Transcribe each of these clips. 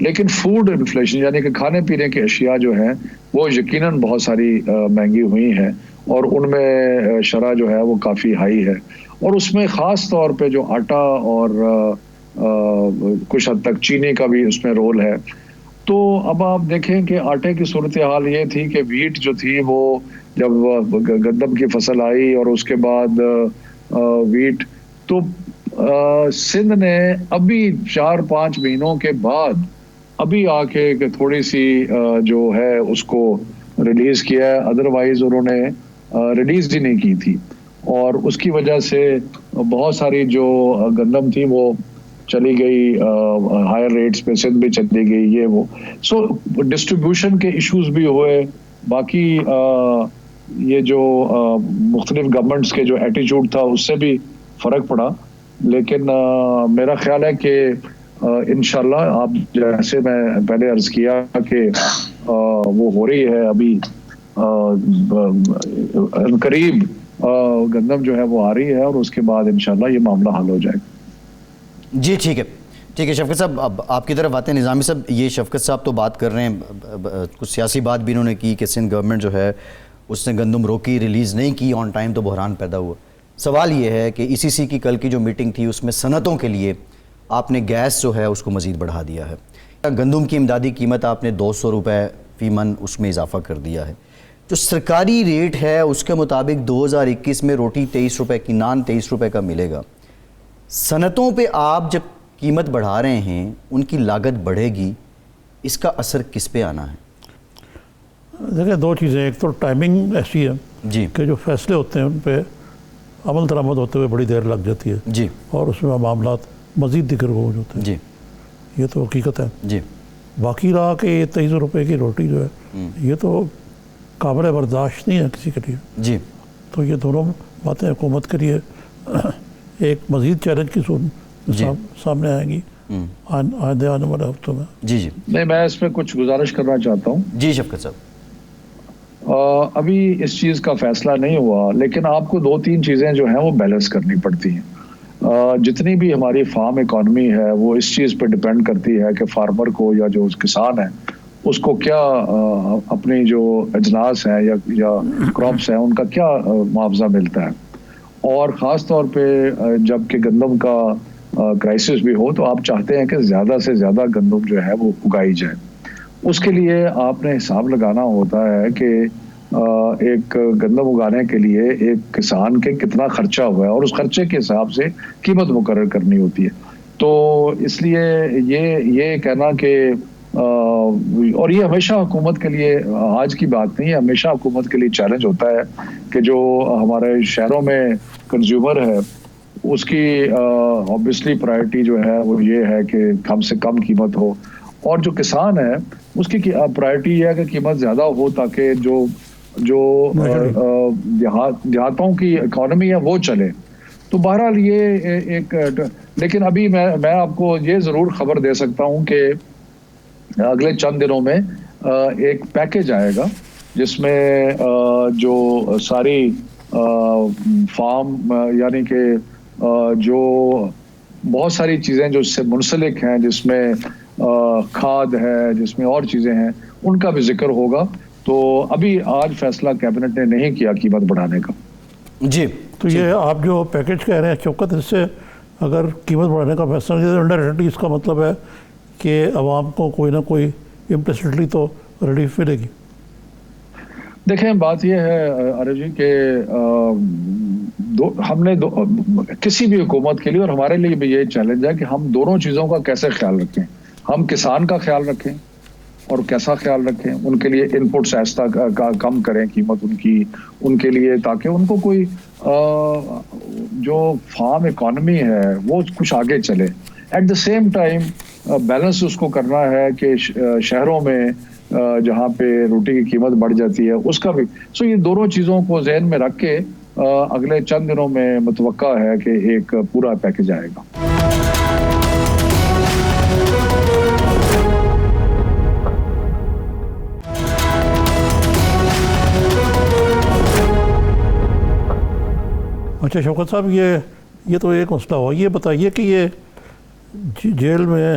لیکن food inflation یعنی کہ کھانے پینے کی اشیاء جو ہیں وہ یقیناً بہت ساری مہنگی ہوئی ہیں، اور ان میں شرح جو ہے وہ کافی ہائی ہے، اور اس میں خاص طور پہ جو آٹا اور کچھ حد تک چینی کا بھی اس میں رول ہے۔ تو اب آپ دیکھیں کہ آٹے کی صورتحال یہ تھی کہ ویٹ جو تھی وہ جب گندم کی فصل آئی اور اس کے بعد ویٹ، تو سندھ نے ابھی 4-5 مہینوں کے بعد ابھی آ کے تھوڑی سی جو ہے اس کو ریلیز کیا ہے، ادروائز انہوں نے ریلیز ہی نہیں کی تھی، اور اس کی وجہ سے بہت ساری جو گندم تھی وہ چلی گئی ہائر ریٹس پہ، سندھ بھی چلی گئی، یہ وہ سو ڈسٹریبیوشن کے ایشوز بھی ہوئے، باقی یہ جو مختلف گورنمنٹس کے جو ایٹیچیوڈ تھا اس سے بھی فرق پڑا، لیکن میرا خیال ہے کہ انشاءاللہ آپ جیسے میں پہلے عرض کیا کہ وہ ہو رہی ہے ابھی قریب گندم جو ہے وہ آ رہی ہے، اور اس کے بعد انشاءاللہ یہ معاملہ حل ہو جائے گا۔ جی ٹھیک ہے شفقت صاحب، اب آپ کی طرف آتے ہیں نظامی صاحب۔ یہ شفقت صاحب تو بات کر رہے ہیں، کچھ سیاسی بات بھی انہوں نے کی کہ سندھ گورنمنٹ جو ہے اس نے گندم روکی، ریلیز نہیں کی آن ٹائم، تو بحران پیدا ہوا۔ سوال یہ ہے کہ ECC کی کل کی جو میٹنگ تھی اس میں صنعتوں کے لیے آپ نے گیس جو ہے اس کو مزید بڑھا دیا ہے، گندم کی امدادی قیمت آپ نے 200 روپے فی من اس میں اضافہ کر دیا ہے، جو سرکاری ریٹ ہے اس کے مطابق 2021 میں روٹی 23 روپے کی، نان 23 روپے کا ملے گا۔ صنعتوں پہ آپ جب قیمت بڑھا رہے ہیں، ان کی لاگت بڑھے گی، اس کا اثر کس پہ آنا ہے؟ دیکھیں دو چیزیں، ایک تو ٹائمنگ ایسی ہے جی کہ جو فیصلے ہوتے ہیں ان پہ عمل درآمد ہوتے ہوئے بڑی دیر لگ جاتی ہے، جی، اور اس میں معاملات مزید دگر ہو ہوتے ہیں، جی یہ تو حقیقت ہے۔ جی باقی رہا کہ یہ 23 روپے کی روٹی جو ہے یہ تو قابل برداشت نہیں ہے کسی کے لیے، جی تو یہ دونوں باتیں حکومت کے لیے ایک مزید چیلنج کی جی سامنے آئیں گی آنے والے ہفتوں میں۔ جی جی نہیں، میں اس میں کچھ گزارش کرنا چاہتا ہوں۔ جی شفقت صاحب، ابھی اس چیز کا فیصلہ نہیں ہوا، لیکن آپ کو 2-3 چیزیں جو ہیں وہ بیلنس کرنی پڑتی ہیں۔ جتنی بھی ہماری فارم اکانومی ہے وہ اس چیز پہ ڈیپینڈ کرتی ہے کہ فارمر کو یا جو کسان ہے اس کو کیا اپنی جو اجناس ہیں یا کراپس ہیں ان کا کیا معاوضہ ملتا ہے، اور خاص طور پہ جب کہ گندم کا کرائسس بھی ہو تو آپ چاہتے ہیں کہ زیادہ سے زیادہ گندم جو ہے وہ اگائی جائے۔ اس کے لیے آپ نے حساب لگانا ہوتا ہے کہ ایک گندم اگانے کے لیے ایک کسان کے کتنا خرچہ ہوا ہے، اور اس خرچے کے حساب سے قیمت مقرر کرنی ہوتی ہے۔ تو اس لیے یہ کہنا کہ اور یہ ہمیشہ حکومت کے لیے آج کی بات نہیں ہے، ہمیشہ حکومت کے لیے چیلنج ہوتا ہے کہ جو ہمارے شہروں میں کنزیومر ہے اس کی obviously پرائرٹی جو ہے وہ یہ ہے کہ کم سے کم قیمت ہو، اور جو کسان ہے اس کی پرائرٹی یہ ہے کہ قیمت زیادہ ہو تاکہ جو دیہاتوں کی اکانومی ہے وہ چلے۔ تو بہرحال یہ ایک، لیکن ابھی میں آپ کو یہ ضرور خبر دے سکتا ہوں کہ اگلے چند دنوں میں ایک پیکیج آئے گا جس میں جو ساری فارم یعنی کہ جو بہت ساری چیزیں جو اس سے منسلک ہیں، جس میں کھاد ہے، جس میں اور چیزیں ہیں، ان کا بھی ذکر ہوگا۔ تو ابھی آج فیصلہ کیبنٹ نے نہیں کیا قیمت بڑھانے کا۔ جی تو یہ آپ جو پیکیج کہہ رہے ہیں شوکت، اس سے اگر قیمت بڑھانے کا فیصلہ نہیں ہے انڈائریکٹلی اس کا مطلب ہے کہ عوام کو کوئی نہ کوئی امپلیسٹلی تو ریلیف ملے گی۔ دیکھیں بات یہ ہے عارف جی کہ ہم نے کسی بھی حکومت کے لیے اور ہمارے لیے بھی یہ چیلنج ہے کہ ہم دونوں چیزوں کا کیسے خیال رکھیں۔ ہم کسان کا خیال رکھیں اور کیسا خیال رکھیں، ان کے لیے ان پٹ سہستہ کم کریں قیمت ان کے لیے، تاکہ ان کو کوئی جو فارم اکانومی ہے وہ کچھ آگے چلے۔ At the same time balance اس کو کرنا ہے کہ شہروں میں جہاں پہ روٹی کی قیمت بڑھ جاتی ہے اس کا بھی، سو یہ دونوں چیزوں کو ذہن میں رکھ کے اگلے چند دنوں میں متوقع ہے کہ ایک پورا پیکیج آئے گا۔ اچھا شوکت صاحب، یہ تو ایک مسئلہ ہوا، یہ بتائیے کہ یہ جیل میں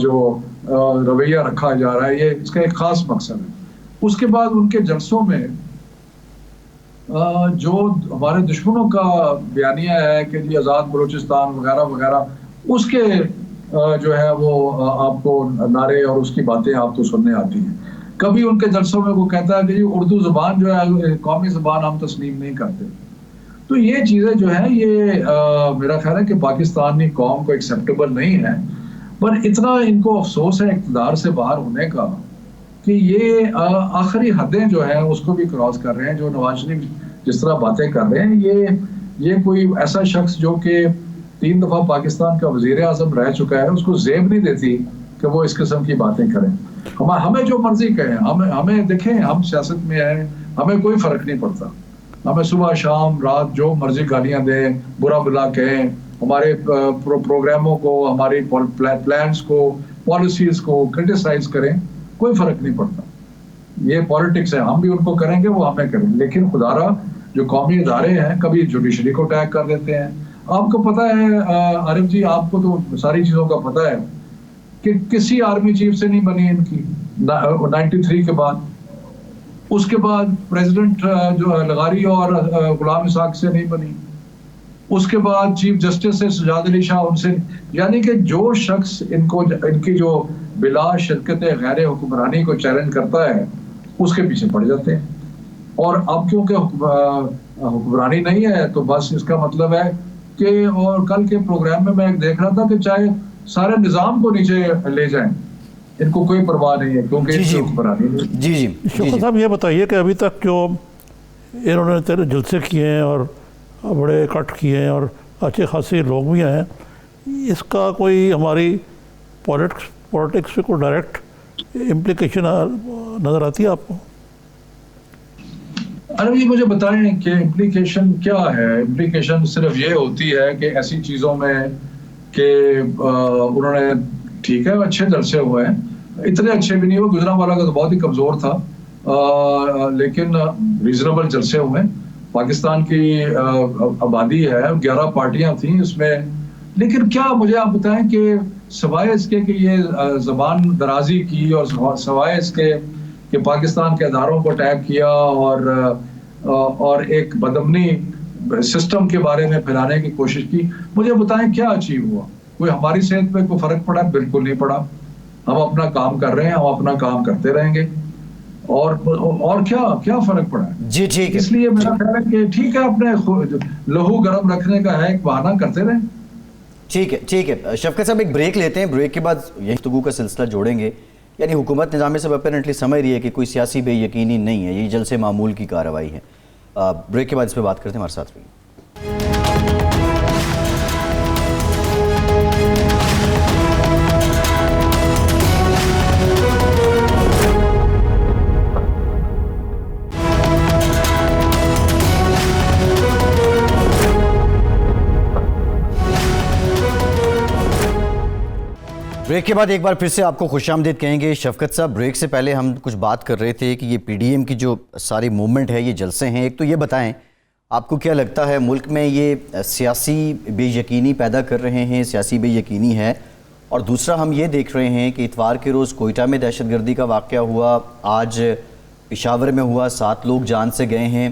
جو رویہ رکھا جا رہا ہے یہ اس کا ایک خاص مقصد ہے. اس کے بعد ان کے جلسوں میں جو ہمارے دشمنوں کا بیانیہ ہے کہ جی آزاد بلوچستان وغیرہ وغیرہ, اس کے جو ہے وہ آپ کو نعرے اور اس کی باتیں آپ کو سننے آتی ہیں. کبھی ان کے جلسوں میں وہ کہتا ہے کہ جی اردو زبان جو ہے قومی زبان ہم تسلیم نہیں کرتے. تو یہ چیزیں جو ہیں یہ میرا خیال ہے کہ پاکستانی قوم کو ایکسیپٹیبل نہیں ہے. پر اتنا ان کو افسوس ہے اقتدار سے باہر ہونے کا کہ یہ آخری حدیں جو ہیں اس کو بھی کراس کر رہے ہیں. جو نواز شریف جس طرح باتیں کر رہے ہیں, یہ کوئی ایسا شخص جو کہ 3 دفعہ پاکستان کا وزیر اعظم رہ چکا ہے, اس کو زیب نہیں دیتی کہ وہ اس قسم کی باتیں کریں. ہمیں جو مرضی کہیں, ہمیں دیکھیں ہم سیاست میں ہیں, ہمیں کوئی فرق نہیں پڑتا. ہمیں صبح شام رات جو مرضی گالیاں دیں, برا بلا کہیں, ہمارے پروگراموں کو, ہماری پلانز کو, پالیسیز کو کرٹیسائز کریں, کوئی فرق نہیں پڑتا. یہ پالیٹکس ہے, ہم بھی ان کو کریں گے, وہ ہمیں کریں. لیکن خدارا جو قومی ادارے ہیں کبھی جوڈیشری کو اٹیک کر دیتے ہیں. آپ کو پتہ ہے عارف جی, آپ کو تو ساری چیزوں کا پتہ ہے کہ کسی آرمی چیف سے نہیں بنی ان کی 93 کے بعد. اس کے بعد پریزیڈنٹ جو لغاری اور غلام اسحاق سے نہیں بنی. اس کے بعد چیف جسٹس سے سجاد علی شاہ ان سے, یعنی کہ جو شخص ان کی جو بلا شرکت غیر حکمرانی کو چیلنج کرتا ہے اس کے پیچھے پڑ جاتے ہیں. اور اب کیونکہ حکمرانی نہیں ہے تو بس اس کا مطلب ہے کہ, اور کل کے پروگرام میں میں دیکھ رہا تھا کہ چاہے سارے نظام کو نیچے لے جائیں, ان کو کوئی پرواہ نہیں ہے کیونکہ جی حکمرانی نہیں. جی شوکت صاحب یہ بتائیے کہ ابھی تک جو انہوں نے جلسے کیے ہیں اور بڑے کٹ کیے ہیں اور اچھے خاصے لوگ بھی ہیں, اس کا کوئی ہماری پولیٹکس پہ کوئی ڈائریکٹ امپلیکیشن نظر آتی ہے آپ کو؟ ارے مجھے بتائیں کہ امپلیکیشن کیا ہے. امپلیکیشن صرف یہ ہوتی ہے کہ ایسی چیزوں میں کہ انہوں نے, ٹھیک ہے اچھے جلسے ہوئے ہیں, اتنے اچھے بھی نہیں ہوئے, گجرا والا کا تو بہت ہی کمزور تھا, لیکن ریزنیبل جلسے ہوئے. پاکستان کی آبادی ہے, 11 پارٹیاں تھیں اس میں, لیکن کیا مجھے آپ بتائیں کہ سوائے اس کے کہ یہ زبان درازی کی اور سوائے اس کے کہ پاکستان کے اداروں کو اٹیک کیا اور ایک بدامنی سسٹم کے بارے میں پھیلانے کی کوشش کی, مجھے بتائیں کیا اچیو ہوا؟ کوئی ہماری صحت پہ کوئی فرق پڑا؟ بالکل نہیں پڑا. ہم اپنا کام کر رہے ہیں, ہم اپنا کام کرتے رہیں گے, اور کیا فرق پڑا ہے؟ جی ٹھیک ہے. اس لیے میرا خیال ہے کہ ٹھیک ہے, اپنے لہو گرم رکھنے کا ہے ایک بہانہ, کرتے رہیں. ٹھیک ہے. شفقت صاحب ایک بریک لیتے ہیں, بریک کے بعد یہی گفتگو کا سلسلہ جوڑیں گے. یعنی حکومت نظام سے اپیرنٹلی سمجھ رہی ہے کہ کوئی سیاسی بے یقینی نہیں ہے, یہ جلسے معمول کی کارروائی ہے. بریک کے بعد اس پہ بات کرتے ہیں, ہمارے ساتھ رہیے. بریک کے بعد ایک بار پھر سے آپ کو خوش آمدید کہیں گے. شفقت صاحب, بریک سے پہلے ہم کچھ بات کر رہے تھے کہ یہ پی ڈی ایم کی جو ساری موومنٹ ہے, یہ جلسے ہیں, ایک تو یہ بتائیں آپ کو کیا لگتا ہے ملک میں یہ سیاسی بے یقینی پیدا کر رہے ہیں, سیاسی بے یقینی ہے؟ اور دوسرا ہم یہ دیکھ رہے ہیں کہ اتوار کے روز کوئٹہ میں دہشت گردی کا واقعہ ہوا, آج پشاور میں ہوا, 7 لوگ جان سے گئے ہیں.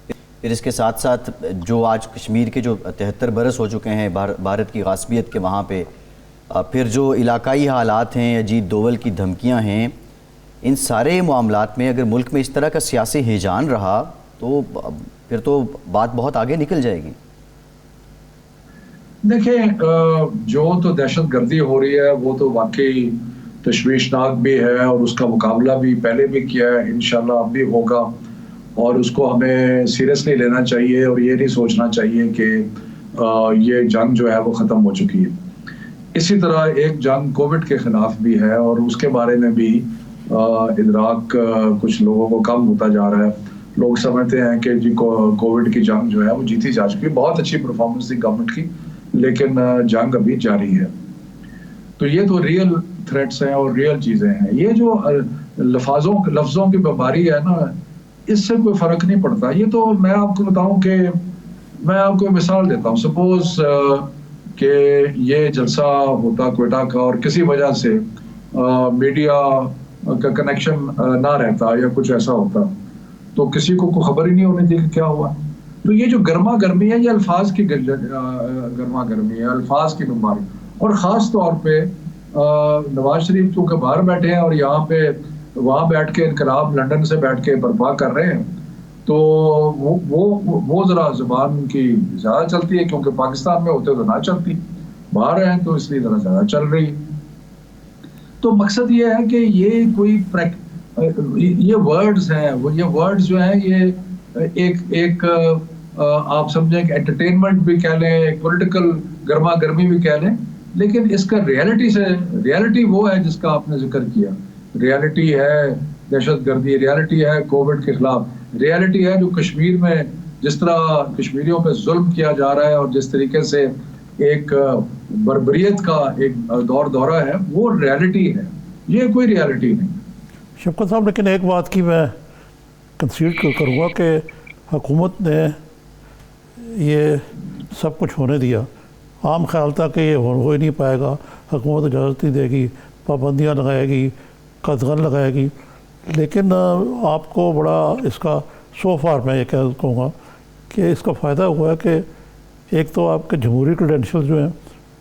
پھر اس کے ساتھ ساتھ جو آج کشمیر کے جو 73 برس ہو چکے ہیں بھارت کی غاصبیت کے, وہاں پہ پھر جو علاقائی حالات ہیں, اجیت دوول کی دھمکیاں ہیں, ان سارے معاملات میں اگر ملک میں اس طرح کا سیاسی ہیجان رہا تو پھر تو بات بہت آگے نکل جائے گی. دیکھیں, جو تو دہشت گردی ہو رہی ہے وہ تو واقعی تشویشناک بھی ہے, اور اس کا مقابلہ بھی پہلے بھی کیا ہے, انشاءاللہ اب بھی ہوگا, اور اس کو ہمیں سیریسلی لینا چاہیے, اور یہ نہیں سوچنا چاہیے کہ یہ جنگ جو ہے وہ ختم ہو چکی ہے. اسی طرح ایک جنگ کووڈ کے خلاف بھی ہے, اور اس کے بارے میں بھی ادراک کچھ لوگوں کو کم ہوتا جا رہا ہے. لوگ سمجھتے ہیں کہ جی کووڈ کی جنگ جو ہے وہ جیتی جا چکی ہے, بہت اچھی پرفارمنس تھی گورنمنٹ کی, لیکن جنگ ابھی جاری ہے. تو یہ تو ریئل تھریٹس ہیں اور ریئل چیزیں ہیں. یہ جو لفظوں کی بمباری ہے نا, اس سے کوئی فرق نہیں پڑتا. یہ تو میں آپ کو بتاؤں کہ میں آپ کو مثال دیتا ہوں. سپوز کہ یہ جلسہ ہوتا کوئٹہ کا اور کسی وجہ سے میڈیا کا کنیکشن نہ رہتا یا کچھ ایسا ہوتا تو کسی کو کوئی خبر ہی نہیں ہونی تھی کہ کیا ہوا. تو یہ جو گرما گرمی ہے یہ الفاظ کی گرما گرمی ہے, الفاظ کی بیماری. اور خاص طور پہ نواز شریف چونکہ باہر بیٹھے ہیں اور یہاں پہ وہاں بیٹھ کے انقلاب لندن سے بیٹھ کے برپا کر رہے ہیں, تو وہ ذرا زبان کی زیادہ چلتی ہے, کیونکہ پاکستان میں ہوتے تو نہ چلتی, باہر ہیں تو اس لیے ذرا زیادہ چل رہی. تو مقصد یہ ہے کہ یہ کوئی یہ ورڈز ہیں, یہ ورڈز جو ہیں یہ ایک آپ سمجھیں کہ انٹرٹینمنٹ بھی کہہ لیں, ایک پولیٹیکل گرما گرمی بھی کہہ لیں, لیکن اس کا ریالٹی وہ ہے جس کا آپ نے ذکر کیا. ریالٹی ہے دہشت گردی, ریالٹی ہے کووڈ کے خلاف, ریالٹی ہے جو کشمیر میں جس طرح کشمیریوں پہ ظلم کیا جا رہا ہے اور جس طریقے سے ایک بربریت کا ایک دورہ ہے, وہ ریالٹی ہے, یہ کوئی ریالٹی نہیں. شفقت صاحب, لیکن ایک بات کی میں کنسیڈ کروں گا کہ حکومت نے یہ سب کچھ ہونے دیا. عام خیال تھا کہ یہ ہو ہی نہیں پائے گا, حکومت اجازت نہیں دے گی, پابندیاں لگائے گی, قدغن لگائے گی. لیکن آپ کو بڑا اس کا سو فار میں یہ کہوں گا کہ اس کا فائدہ ہوا ہے کہ ایک تو آپ کے جمہوری کریڈینشیل جو ہیں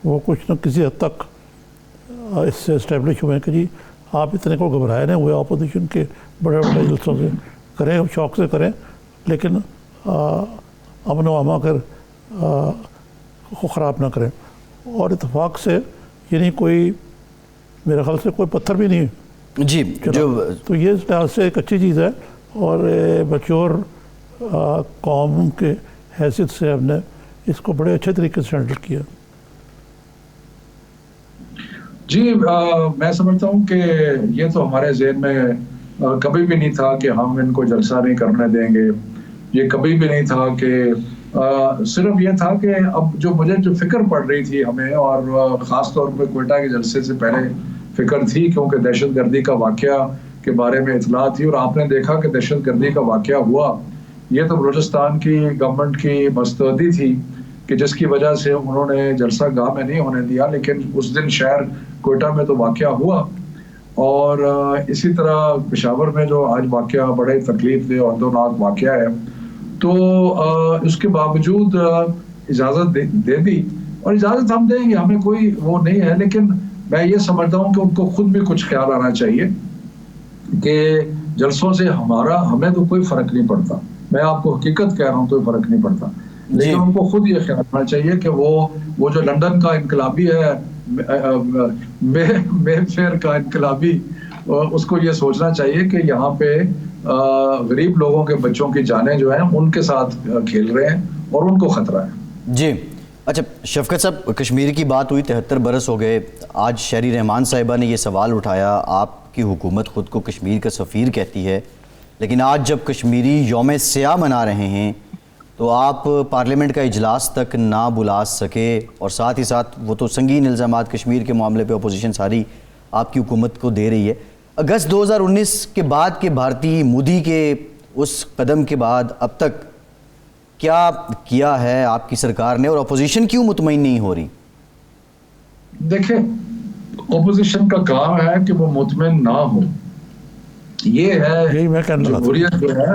وہ کچھ نہ کسی حد تک اس سے اسٹیبلش ہوئے ہیں کہ جی آپ اتنے کو گھبرائے نہیں ہوئے اپوزیشن کے بڑے بڑے جلسوں سے کریں, شوق سے کریں, لیکن امن و امان کر کو خراب نہ کریں. اور اتفاق سے یعنی کوئی میرے خیال سے کوئی پتھر بھی نہیں جی تو یہ اس لحاظ سے ایک اچھی چیز ہے, اور میچور قوم کے حیثیت سے ہم نے اس کو بڑے اچھے طریقے سے ہینڈل کیا. جی میں سمجھتا ہوں کہ یہ تو ہمارے ذہن میں کبھی بھی نہیں تھا کہ ہم ان کو جلسہ نہیں کرنے دیں گے. یہ کبھی بھی نہیں تھا کہ صرف یہ تھا کہ اب جو مجھے جو فکر پڑ رہی تھی ہمیں, اور خاص طور پہ کوئٹہ کے جلسے سے پہلے فکر تھی, کیونکہ دہشت گردی کا واقعہ کے بارے میں اطلاع تھی, اور آپ نے دیکھا کہ دہشت گردی کا واقعہ ہوا. یہ تو بلوچستان کی گورنمنٹ کی مستعدی تھی کہ جس کی وجہ سے انہوں نے جلسہ گاہ میں نہیں ہونے دیا, لیکن اس دن شہر کوئٹہ میں تو واقعہ ہوا. اور اسی طرح پشاور میں جو آج واقعہ بڑے تکلیف دہ اور اندوناک واقعہ ہے, تو اس کے باوجود اجازت دے دی, اور اجازت ہم دیں گے, ہمیں کوئی وہ نہیں ہے. لیکن میں یہ سمجھتا ہوں کہ ان کو خود بھی کچھ خیال آنا چاہیے کہ جلسوں سے ہمیں تو کوئی فرق نہیں پڑتا. میں آپ کو حقیقت کہہ رہا ہوں, کوئی فرق نہیں پڑتا, لیکن ان کو خود یہ خیال آنا چاہیے کہ وہ جو لندن کا انقلابی ہے, مے فیئر کا انقلابی, اس کو یہ سوچنا چاہیے کہ یہاں پہ غریب لوگوں کے بچوں کی جانیں جو ہیں ان کے ساتھ کھیل رہے ہیں اور ان کو خطرہ ہے. جی اچھا شفقت صاحب, کشمیر کی بات ہوئی, 73 برس ہو گئے. آج شہری رحمان صاحبہ نے یہ سوال اٹھایا, آپ کی حکومت خود کو کشمیر کا سفیر کہتی ہے, لیکن آج جب کشمیری یوم سیاہ منا رہے ہیں تو آپ پارلیمنٹ کا اجلاس تک نہ بلا سکے, اور ساتھ ہی ساتھ وہ تو سنگین الزامات کشمیر کے معاملے پہ اپوزیشن ساری آپ کی حکومت کو دے رہی ہے. اگست 2019 کے بعد کے بھارتی مودی کے اس قدم کے بعد اب تک کیا کیا ہے آپ کی سرکار نے, اور اپوزیشن کیوں مطمئن نہیں ہو رہی؟ دیکھیں, اپوزیشن کا کام ہے کہ وہ مطمئن نہ ہو. یہ ہے جمہوریت جو ہے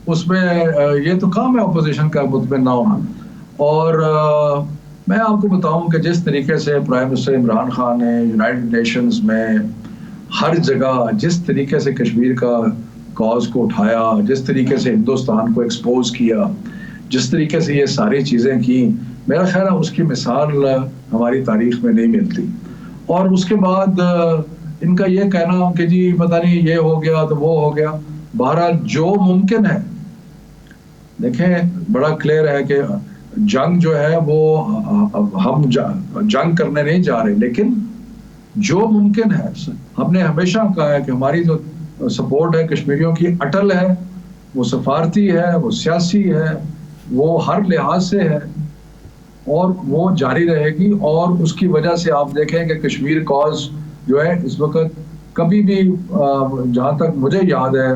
اس میں یہ تو کام ہے اپوزیشن کا مطمئن نہ ہونا. اور میں آپ کو بتاؤں کہ جس طریقے سے پرائم منسٹر عمران خان نے یونائٹڈ نیشنز میں ہر جگہ جس طریقے سے کشمیر کا کاز کو اٹھایا, جس طریقے سے ہندوستان کو ایکسپوز کیا, جس طریقے سے یہ ساری چیزیں کی, میرا خیال ہے اس کی مثال ہماری تاریخ میں نہیں ملتی. اور اس کے بعد ان کا یہ کہنا کہ جی پتہ نہیں یہ ہو گیا تو وہ ہو گیا, بہرحال جو ممکن ہے, دیکھیں بڑا کلیئر ہے کہ جنگ جو ہے وہ ہم جنگ کرنے نہیں جا رہے, لیکن جو ممکن ہے ہم نے ہمیشہ کہا ہے کہ ہماری جو سپورٹ ہے کشمیریوں کی اٹل ہے, وہ سفارتی ہے, وہ سیاسی ہے, وہ ہر لحاظ سے ہے, اور وہ جاری رہے گی. اور اس کی وجہ سے آپ دیکھیں کہ کشمیر کاز جو ہے اس وقت کبھی بھی جہاں تک مجھے یاد ہے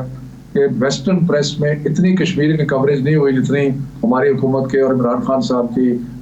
کہ ویسٹرن پریس میں اتنی کشمیر کی کوریج نہیں ہوئی جتنی ہماری حکومت کے اور عمران خان صاحب کی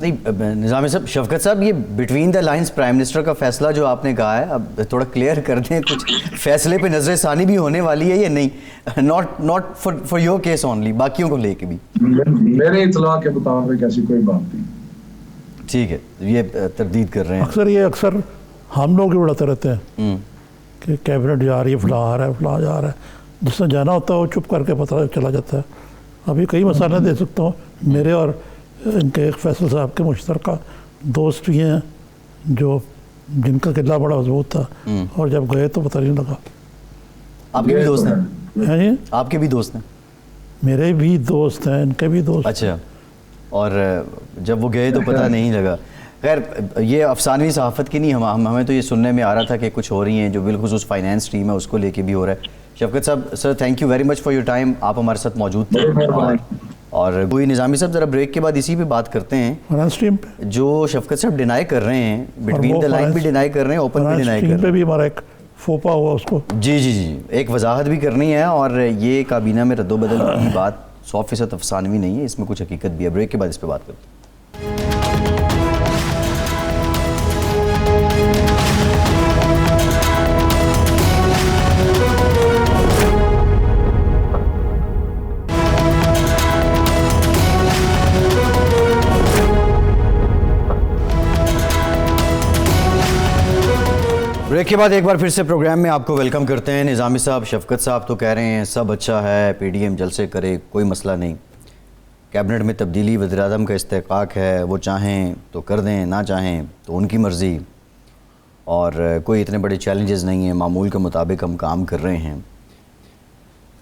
نہیں نظامی صاحب، شفقت صاحب، یہ between the lines prime minister کا فیصلہ جو آپ نے کہا ہے، اب تھوڑا کلیئر کر دیں، کچھ فیصلے پہ نظر ثانی بھی ہونے والی ہے یا نہیں؟ Not for your case only, باقیوں کو لے کے بھی؟ میرے اطلاع کے مطابق ایسی کوئی بات نہیں. ٹھیک ہے، یہ تردید کر رہے ہیں. اکثر ہم لوگ بھی بڑھاتے رہتے ہیں کہ کیبنٹ جا رہی ہے، فلاں آ رہا ہے، فلاں جا رہا ہے. جس نے جانا ہوتا ہے وہ چپ کر کے پتہ چلا جاتا ہے. ابھی کئی مسائل دے سکتا ہوں. میرے اور ان کے ایک فیصل صاحب کے مشترکہ دوست بھی ہیں جو جن کا قلعہ بڑا مضبوط تھا، اور جب گئے تو پتہ نہیں لگا. آپ کے بھی دوست ہیں؟ جی، آپ کے بھی دوست ہیں؟ میرے بھی دوست ہیں، ان کے بھی دوست. اچھا، اور جب وہ گئے تو پتہ نہیں لگا. خیر، یہ افسانوی صحافت کی نہیں، ہمیں تو یہ سننے میں آ رہا تھا کہ کچھ ہو رہی ہیں جو بالخصوص فائنینس ٹیم ہے اس کو لے کے بھی ہو رہا ہے. شفقت صاحب، sir thank you very much for your time, آپ ہمارے ساتھ موجود تھے. اور کوئی نظامی صاحب ذرا بریک کے بعد اسی پہ بات کرتے ہیں. فائنانس ٹیم پہ جو شفقت صاحب ڈینائی کر رہے ہیں، بٹوین دا لائن بھی ڈینائی کر رہے ہیں، اوپن بھی ڈینائی کر رہے ہیں. پہ بھی ہمارا ایک فوپا ہوا اس کو. جی جی جی، ایک وضاحت بھی کرنی ہے. اور یہ کابینہ میں رد و بدل کی بات 100% افسانوی نہیں ہے، اس میں کچھ حقیقت بھی ہے. بریک کے بعد اس پہ بات کرتے ہیں. بریک کے بعد ایک بار پھر سے پروگرام میں آپ کو ویلکم کرتے ہیں. نظامی صاحب، شفقت صاحب تو کہہ رہے ہیں سب اچھا ہے، پی ڈی ایم جلسے کرے، کوئی مسئلہ نہیں، کیبنٹ میں تبدیلی وزیر اعظم کا استحقاق ہے، وہ چاہیں تو کر دیں، نہ چاہیں تو ان کی مرضی، اور کوئی اتنے بڑے چیلنجز نہیں ہیں، معمول کے مطابق ہم کام کر رہے ہیں.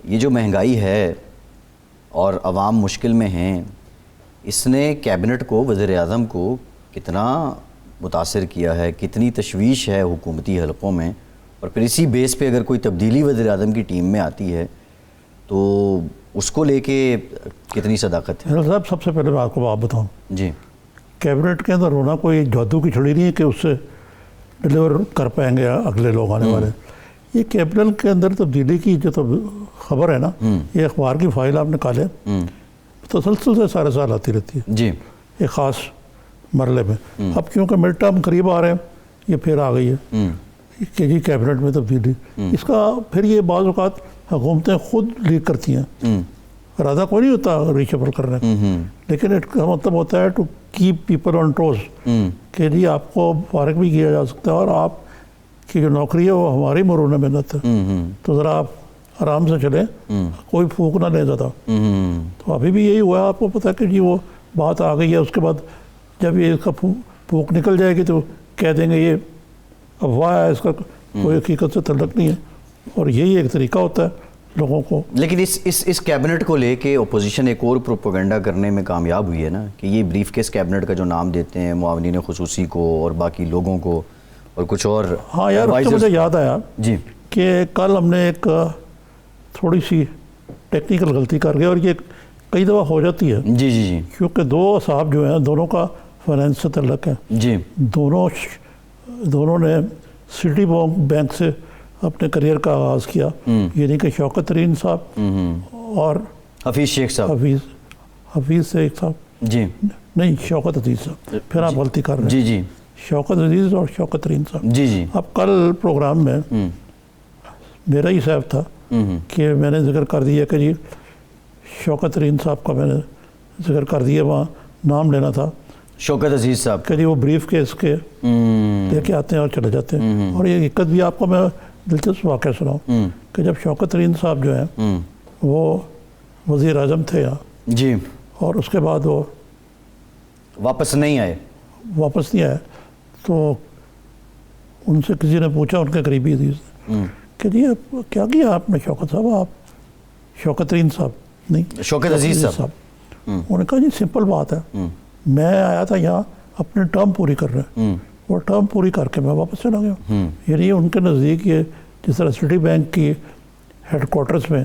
یہ جو مہنگائی ہے اور عوام مشکل میں ہیں، اس نے کیبنٹ کو، وزیر اعظم کو کتنا متاثر کیا ہے، کتنی تشویش ہے حکومتی حلقوں میں. اور پھر اسی بیس پہ اگر کوئی تبدیلی وزیر اعظم کی ٹیم میں آتی ہے تو اس کو لے کے کتنی صداقت ہے؟ صاحب، سب سے پہلے میں آپ کو بات بتاؤں، جی، کیبنٹ کے اندر ہونا کوئی جادو کی چھڑی نہیں ہے کہ اس سے ڈلیور کر پائیں گے اگلے لوگ آنے والے. یہ کیبنٹ کے اندر تبدیلی کی جو خبر ہے نا، یہ اخبار کی فائل آپ نکالے، تسلسل سے سارے سال آتی رہتی ہے جی، ایک خاص مرحلے میں. اب کیونکہ مڈ ٹرم قریب آ رہے ہیں، یہ پھر آ گئی ہے کہ جی کیبنٹ میں تبدیلی. اس کا پھر یہ بعض اوقات حکومتیں خود لیک کرتی ہیں، ارادہ کوئی نہیں ہوتا ریچیبل کرنے کا، لیکن اس کا مطلب ہوتا ہے to keep people on toes, کہ جی آپ کو فارغ بھی کیا جا سکتا ہے اور آپ کی جو نوکری ہے وہ ہماری مرہون محنت ہے، تو ذرا آپ آرام سے چلیں، کوئی پھونک نہ لے زیادہ. تو ابھی بھی یہی ہوا ہے. آپ کو پتہ ہے کہ جی وہ بات آ گئی ہے. اس کے بعد جب یہ اس کا پھونک نکل جائے گی تو کہہ دیں گے یہ افواہ ہے، اس کا کوئی حقیقت سے تعلق نہیں ہے. اور یہی ایک طریقہ ہوتا ہے لوگوں کو. لیکن اس کیبنٹ کو لے کے اپوزیشن ایک اور پروپیگنڈا کرنے میں کامیاب ہوئی ہے نا، کہ یہ بریف کیس کیبنٹ کا جو نام دیتے ہیں معاونین خصوصی کو اور باقی لوگوں کو اور کچھ اور. ہاں یار، اس سے مجھے یاد آیا جی کہ کل ہم نے ایک تھوڑی سی ٹیکنیکل غلطی کر گئے، اور یہ کئی دفعہ ہو جاتی ہے. جی جی جی، کیونکہ دو صاحب جو ہیں دونوں کا فائنینس سے تعلق ہے. جی، دونوں نے سٹی بینک سے اپنے کریئر کا آغاز کیا، یعنی کہ شوکت ترین صاحب اور حفیظ شیخ صاحب. حفیظ شیخ صاحب، جی نہیں، شوکت عزیز صاحب. پھر آپ غلطی کر رہے ہیں. جی جی، شوکت عزیز اور شوکت ترین صاحب. جی جی. اب کل پروگرام میں میرا ہی صاحب تھا کہ میں نے ذکر کر دیا کہ جی شوکت ترین صاحب کا میں نے ذکر کر دیا، وہاں نام لینا تھا شوکت عزیز صاحب، کہ جی وہ بریف کیس کے لے کے آتے ہیں اور چلے جاتے ہیں. اور یہ حقیقت بھی آپ کو میں دلچسپ واقعہ سناؤں کہ جب شوکت ترین صاحب جو ہیں وہ وزیر اعظم تھے یہاں، جی، اور اس کے بعد وہ واپس نہیں آئے، تو ان سے کسی نے پوچھا، ان کے قریبی عزیز نے، کہ جی کیا کیا آپ نے شوکت صاحب؟ آپ شوکت ترین صاحب نہیں، شوکت عزیز صاحب. انہوں نے کہا جی سمپل بات ہے، میں آیا تھا یہاں اپنے ٹرم پوری کر رہے، اور ٹرم پوری کر کے میں واپس چلا گیا. یعنی ان کے نزدیک یہ جس طرح سٹی بینک کی ہیڈ کوارٹرز میں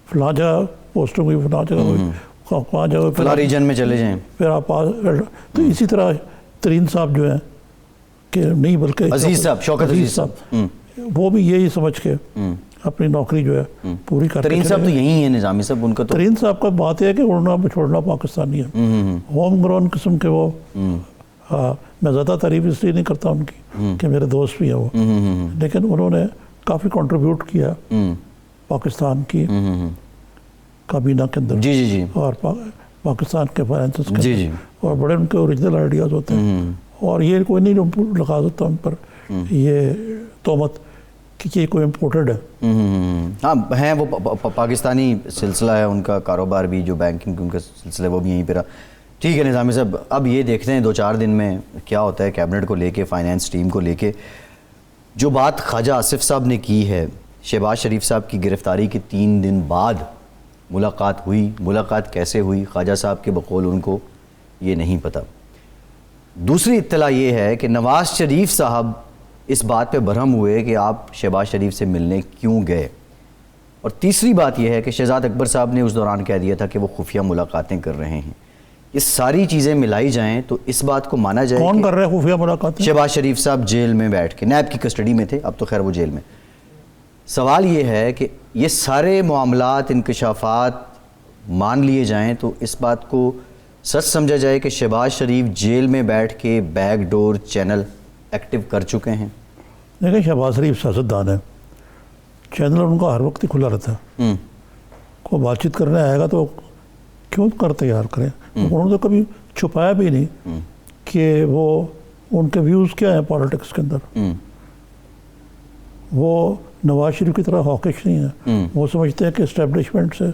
فلاں جگہ پوسٹنگ ہوئی، فلاں جگہ ہوئی، وہاں جگہ فلاں ریجن میں چلے جائیں، پھر آپ تو اسی طرح ترین صاحب جو ہیں کہ نہیں، بلکہ عزیز صاحب، شوکت عزیز صاحب، وہ بھی یہی سمجھ کے اپنی نوکری جو ہے پوری کرتے ترین صاحب تو یہی ہیں نظامی صاحب، ان کا تو ترین صاحب کا بات یہ ہے کہ اڑنا چھوڑنا پاکستانی ہے، ہوم گرون قسم کے وہ. میں زیادہ تعریف اس لیے نہیں کرتا ان کی کہ میرے دوست بھی ہیں وہ، لیکن انہوں نے کافی کنٹریبیوٹ کیا پاکستان کی کابینہ کے اندر جی جی جی اور پاکستان کے فائنانسز کے جی جی اور بڑے ان کے اوریجنل آئیڈیاز ہوتے ہیں، اور یہ کوئی نہیں لگا سکتا ان پر یہ تہمت کہ یہ کوئی امپورٹڈ ہے. ہاں ہیں وہ پاکستانی سلسلہ ہے ان کا کاروبار بھی، جو بینکنگ ان کا سلسلہ ہے وہ بھی یہیں پہ رہا. ٹھیک ہے نظامی صاحب، اب یہ دیکھتے ہیں 2-4 دن میں کیا ہوتا ہے کیبنٹ کو لے کے، فائنانس ٹیم کو لے کے. جو بات خواجہ آصف صاحب نے کی ہے، شہباز شریف صاحب کی گرفتاری کے 3 دن بعد ملاقات ہوئی، ملاقات کیسے ہوئی خواجہ صاحب کے بقول ان کو یہ نہیں پتہ. دوسری اطلاع یہ ہے کہ نواز شریف صاحب اس بات پہ برہم ہوئے کہ آپ شہباز شریف سے ملنے کیوں گئے. اور تیسری بات یہ ہے کہ شہزاد اکبر صاحب نے اس دوران کہہ دیا تھا کہ وہ خفیہ ملاقاتیں کر رہے ہیں. یہ ساری چیزیں ملائی جائیں تو اس بات کو مانا جائے کون کہ کر رہے ہیں خفیہ ملاقاتیں؟ شہباز شریف صاحب جیل میں بیٹھ کے، نیب کی کسٹڈی میں تھے، اب تو خیر وہ جیل میں. سوال یہ ہے کہ یہ سارے معاملات، انکشافات مان لیے جائیں تو اس بات کو سچ سمجھا جائے کہ شہباز شریف جیل میں بیٹھ کے بیک ڈور چینل ایکٹیو کر چکے ہیں. دیکھیں شہباز شریف سیاستدان ہے، چینل ان کا ہر وقت ہی کھلا رہتا ہے. کوئی بات چیت کرنے آئے گا تو کیوں کر تیار کریں. انہوں نے کبھی چھپایا بھی نہیں کہ وہ ان کے ویوز کیا ہیں پالیٹکس کے اندر. وہ نواز شریف کی طرح ہاکش نہیں ہے. وہ سمجھتے ہیں کہ اسٹیبلشمنٹ سے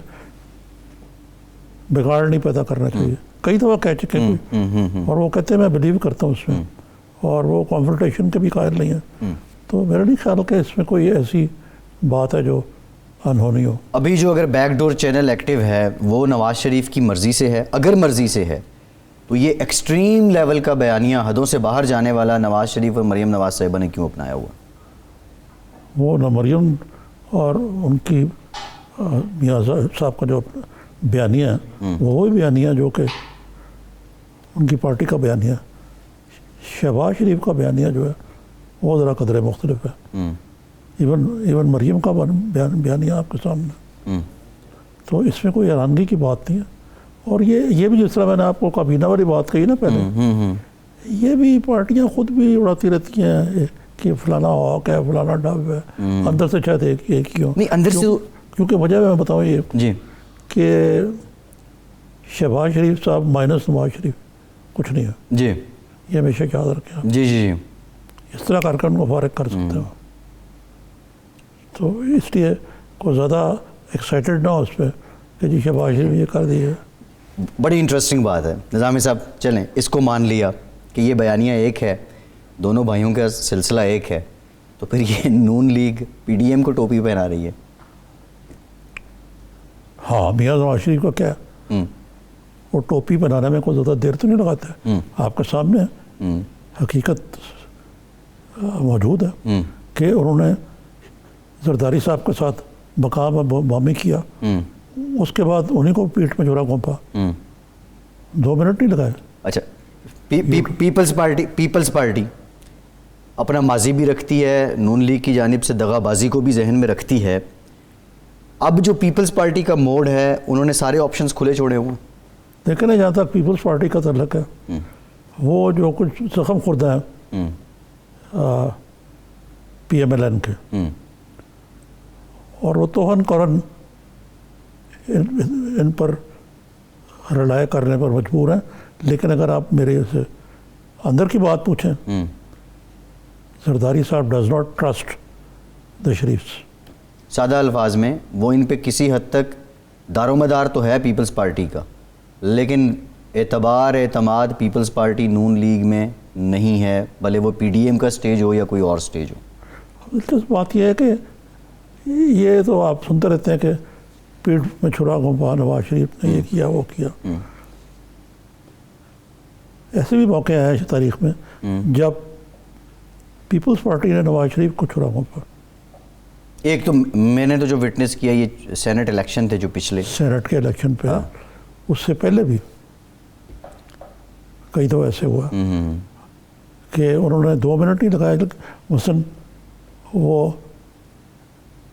بگاڑ نہیں پیدا کرنا چاہیے. کئی دفعہ کہہ چکے ہیں اور وہ کہتے ہیں میں بلیو کرتا ہوں اس میں، اور وہ کانفرنٹیشن کے بھی قائل نہیں ہیں. تو میرا نہیں خیال کہ اس میں کوئی ایسی بات ہے جو انہونی ہو. ابھی جو اگر بیک ڈور چینل ایکٹیو ہے وہ نواز شریف کی مرضی سے ہے. اگر مرضی سے ہے تو یہ ایکسٹریم لیول کا بیانیہ، حدوں سے باہر جانے والا نواز شریف اور مریم نواز صاحبہ نے کیوں اپنایا ہوا؟ وہ نہ مریم اور ان کی میاں صاحب کا جو بیانیہ ہے وہ وہی بیانیہ جو کہ ان کی پارٹی کا بیانیہ. شہباز شریف کا بیانیہ جو ہے وہ ذرا قدرے مختلف ہے. ایون مریم کا بیانیہ آپ کے سامنے. تو اس میں کوئی حیرانگی کی بات نہیں ہے. اور یہ بھی جس طرح میں نے آپ کو کابینہ والی بات کہی نا پہلے، یہ بھی پارٹیاں خود بھی اڑاتی رہتی ہیں کہ فلانا ہاک ہے، فلانا ڈب ہے. اندر سے شاید ایک ہی ہو. نہیں اندر سے، کیونکہ وجہ میں بتاؤں یہ جی کہ شہباز شریف صاحب مائنس نواز شریف کچھ نہیں ہے. جی یہ ہمیشہ یاد رکھیں آپ. جی جی اس طرح کر کے ان کو فارغ کر سکتے ہو. تو اس لیے کوئی زیادہ ایکسائٹڈ نہ ہو اس پہ کہ جی شہباز شریف یہ کر دیے. بڑی انٹرسٹنگ بات ہے نظامی صاحب. چلیں اس کو مان لیا کہ یہ بیانیہ ایک ہے، دونوں بھائیوں کا سلسلہ ایک ہے، تو پھر یہ نون لیگ پی ڈی ایم کو ٹوپی پہنا رہی ہے. ہاں میاں نواز شریف کا کیا ہے، وہ ٹوپی بنانے میں کوئی زیادہ دیر تو نہیں لگاتا ہے. آپ کے سامنے حقیقت موجود ہے کہ انہوں نے زرداری صاحب کے ساتھ مقام بامی کیا، اس کے بعد انہیں کو پیٹھ میں جوڑا گھونپا. 2 منٹ نہیں لگائے. اچھا، پیپلز پارٹی اپنا ماضی بھی رکھتی ہے، نون لیگ کی جانب سے دغا بازی کو بھی ذہن میں رکھتی ہے. اب جو پیپلز پارٹی کا موڈ ہے، انہوں نے سارے آپشنز کھلے چھوڑے ہوئے ہیں. دیکھیں نا جہاں تک پیپلز پارٹی کا تعلق ہے، وہ جو کچھ زخم خوردہ ہیں پی ایم ایل این کے، اور وہ توہن کرن ان پر رلائے کرنے پر مجبور ہیں. لیکن اگر آپ میرے سے اندر کی بات پوچھیں، زرداری صاحب ڈز ناٹ ٹرسٹ دا شریفس. سادہ الفاظ میں وہ ان پہ کسی حد تک دار و مدار تو ہے پیپلز پارٹی کا، لیکن اعتماد پیپلز پارٹی نون لیگ میں نہیں ہے، بھلے وہ پی ڈی ایم کا سٹیج ہو یا کوئی اور سٹیج ہو. دلچسپ بات یہ ہے کہ یہ تو آپ سنتے رہتے ہیں کہ پیٹھ میں چھرا گھونپا نواز شریف نے، یہ کیا وہ کیا. ایسے بھی موقع آئے ہیں تاریخ میں جب پیپلز پارٹی نے نواز شریف کو چھرا گھونپا. ایک تو میں نے تو جو وٹنس کیا یہ سینٹ الیکشن تھے جو پچھلے سینٹ کے الیکشن پہ، اس سے پہلے بھی کئی دفعہ ایسے ہوا کہ انہوں نے 2 منٹ نہیں لگائے. مثلاً وہ